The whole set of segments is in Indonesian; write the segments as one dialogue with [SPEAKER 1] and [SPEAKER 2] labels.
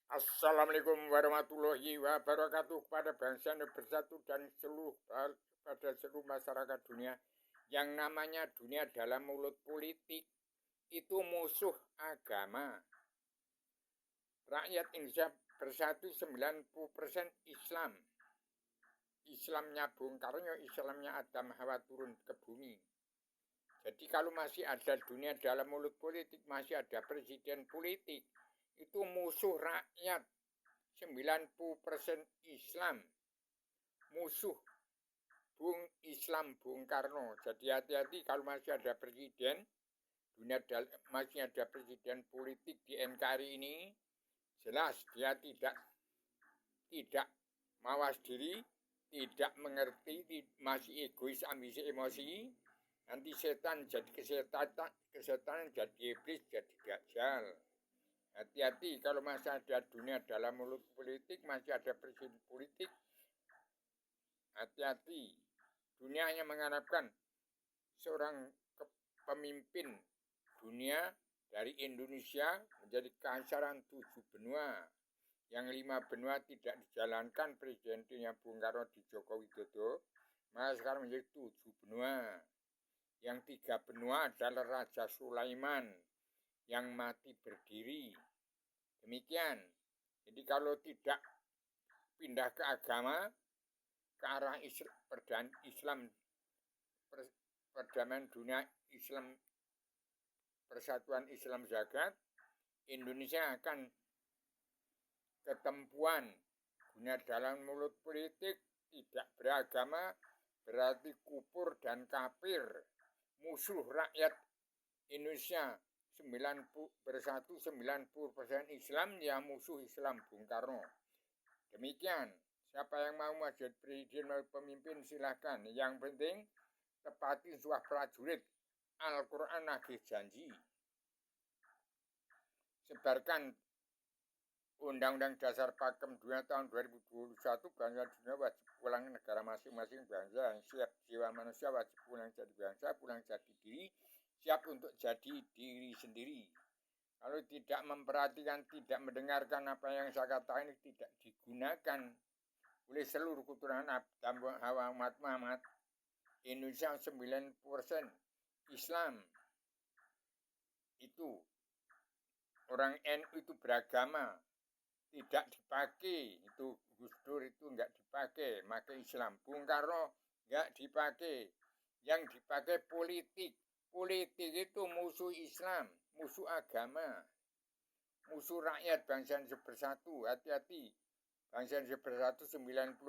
[SPEAKER 1] Assalamualaikum warahmatullahi wabarakatuh kepada bangsa yang bersatu dan pada seluruh masyarakat dunia. Yang namanya dunia dalam mulut politik itu musuh agama. Rakyat Indonesia bersatu 90% Islam. Islamnya Bung Karno, Islamnya Adam Hawa turun ke bumi. Jadi kalau masih ada dunia dalam mulut politik, masih ada presiden politik, itu musuh rakyat. 90% Islam, musuh Bung Karno. Jadi hati-hati kalau masih ada presiden, masih ada presiden politik di NKRI ini, jelas dia tidak mawas diri, tidak mengerti, masih egois, ambisi, emosi. Nanti setan jadi kesetanan jadi iblis, jadi dajjal. Hati-hati kalau masih ada dunia dalam mulut politik, masih ada presiden politik. Hati-hati. Dunia hanya mengharapkan seorang pemimpin dunia dari Indonesia menjadi kaisaran 7 benua. Yang 5 benua tidak dijalankan presidennya Bung Karno di Joko Widodo, maka sekarang menjadi 7 benua. Yang 3 benua adalah Raja Sulaiman yang mati berdiri. Demikian. Jadi kalau tidak pindah ke agama, ke arah Islam, perdamaian dunia Islam, persatuan Islam zakat, Indonesia akan ketempuan. Dunia dalam mulut politik tidak beragama berarti kufur dan kafir. Musuh rakyat Indonesia 90% Islam, ya musuh Islam Bung Karno. Demikian, siapa yang mau jadi presiden atau pemimpin silahkan. Yang penting tepati suah prajurit, Al-Quran nagih janji. Sebarkan Undang-Undang Dasar Pakem 2 tahun 2021, bangsa dunia wajib pulang negara masing-masing. Bangsa yang siap jiwa manusia wajib pulang jadi bangsa, pulang jadi diri, siap untuk jadi diri sendiri. Kalau tidak memperhatikan, tidak mendengarkan apa yang saya katakan, tidak digunakan oleh seluruh keturunan Adam Hawa umat Muhammad, Indonesia 90% Islam. Itu orang NU itu beragama, tidak dipakai. Itu Gus Dur itu enggak dipakai, pakai Islam. Bung Karno enggak dipakai. Yang dipakai politik. Politik itu musuh Islam, musuh agama, musuh rakyat bangsa Indonesia bersatu. Hati-hati. Bangsa Indonesia bersatu 90%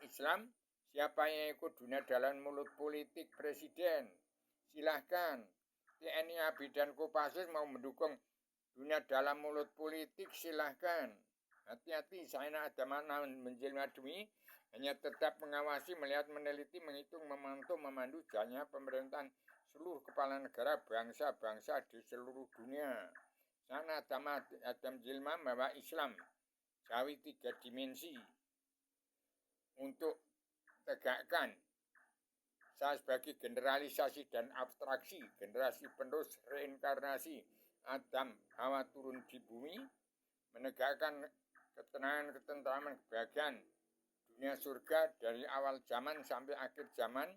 [SPEAKER 1] Islam. Siapa yang ikut dunia dalam mulut politik presiden, silahkan. TNI ABRI dan Kopassus mau mendukung dunia dalam mulut politik, silahkan. Hati-hati, saya ada mana menjelma demi hanya tetap mengawasi, melihat, meneliti, menghitung, memantau, memandu jalannya pemerintahan seluruh kepala negara bangsa-bangsa di seluruh dunia. Sana ada menjelma bahwa Islam cawi 3 dimensi untuk tegakkan. Saya sebagai generalisasi dan abstraksi, generasi penerus reinkarnasi Adam Hawa turun di bumi, menegakkan ketenangan, ketentraman, kebahagiaan dunia surga dari awal zaman sampai akhir zaman,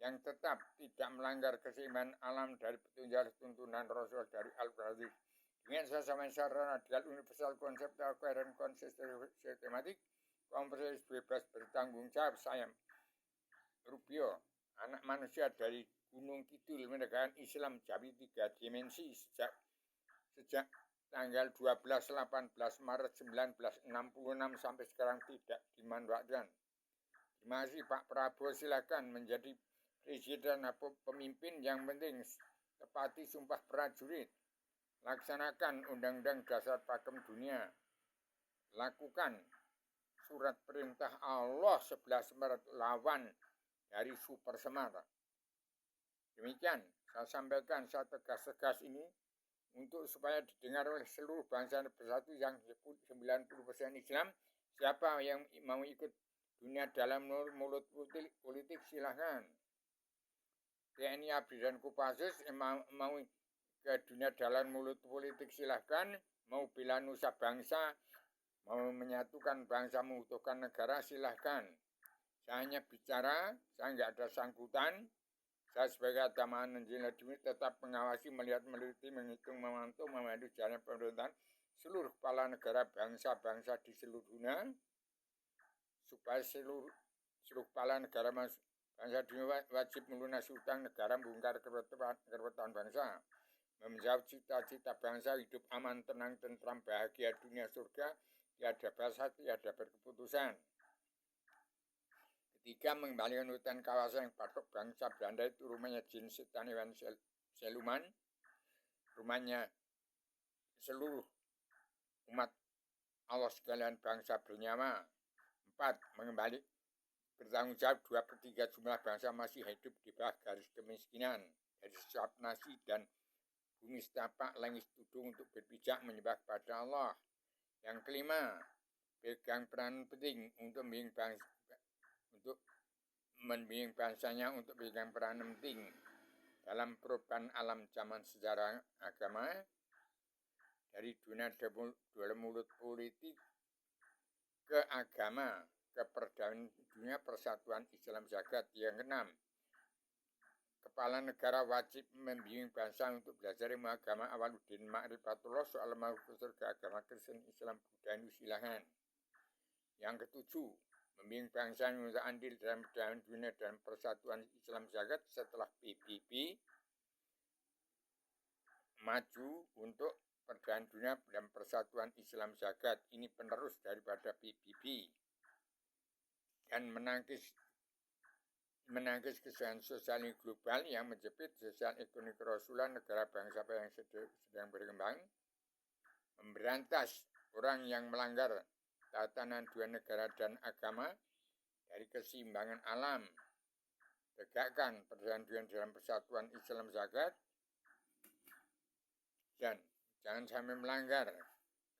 [SPEAKER 1] yang tetap tidak melanggar keseimbangan alam dari petunjuk tuntunan Rasul dari Al-Quran. Dengan sesama secara radial universal, konseptual, koheren, konsisten, sistematik, komprehensif, bebas, bertanggung jawab, saya Rubio, anak manusia dari Gunung Kidul, menegakkan Islam jadi 3 dimensi sejak tanggal 12 18 Maret 1966 sampai sekarang tidak dimanfaatkan. Terima kasih Pak Prabowo, silakan menjadi presiden atau pemimpin. Yang penting tepati sumpah prajurit, laksanakan Undang-Undang Dasar Pakem Dunia, lakukan surat perintah Allah 11 Maret, lawan dari super semar. Demikian saya sampaikan, saya tegas-tegas ini untuk supaya didengar oleh seluruh bangsa bersatu yang 90% Islam. Siapa yang mau ikut dunia dalam mulut politik, silahkan. TNI ABRI dan Kopassus mau ke dunia dalam mulut politik, silahkan. Mau bela nusa bangsa, mau menyatukan bangsa, mengutuhkan negara, silahkan. Saya hanya bicara, saya nggak ada sangkutan. Saya sebagai atamaan Nanjila Dwi tetap mengawasi, melihat, meneliti, menghitung, memantau, memandu jalan pemerintahan seluruh kepala negara bangsa-bangsa di seluruh dunia, supaya seluruh kepala negara bangsa dunia wajib melunasi utang negara, membongkar kerewetan bangsa, menjawab cita-cita bangsa, hidup aman, tenang, tentram, bahagia, dunia surga, tiada bahasa, tiada berkeputusan. Ketiga, mengembalikan hutan kawasan yang patok bangsa Belanda itu rumahnya jin setan Iwan Seluman, rumahnya seluruh umat Allah sekalian bangsa bernyawa. 4, mengembali bertanggung jawab 2/3 jumlah bangsa masih hidup di bawah garis kemiskinan, dari setiap nasi dan bumi setapak langit tudung untuk berpijak menyembah kepada Allah. Yang kelima, pegang peran penting untuk membimbing bangsanya untuk pegang peran penting dalam perubahan alam zaman sejarah agama dari dunia mulut politik ke agama, ke perdamaian dunia, persatuan Islam jagat. Yang keenam, kepala negara wajib membimbing bangsa untuk belajar ilmu agama awaluddin ma'rifatullah, soal masuk surga agama Kristen, Islam, Buddha, Hindu, silahkan. Yang ketujuh, membimbing bangsa untuk andil dalam perdamaian dunia dan persatuan Islam jagat setelah PBB, maju untuk perdamaian dunia dan persatuan Islam jagat. Ini penerus daripada PBB dan menangkis kesalahan sosial global yang menjepit sosial ekonomi kerasulan negara bangsa yang sedang berkembang, memberantas orang yang melanggar tatanan dua negara dan agama dari keseimbangan alam, tegakkan perdamaian dalam persatuan Islam jagat, dan jangan sampai melanggar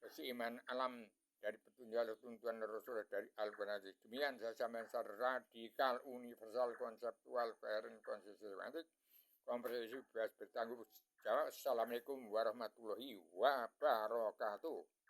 [SPEAKER 1] keseimbangan alam dari petunjuk tuntunan Rasul dari Al-Quran. Demikian saya sampaikan radikal, universal, konseptual, coherent, konsistematik, komprehensif, bebas bertanggung jawab. Assalamualaikum warahmatullahi wabarakatuh.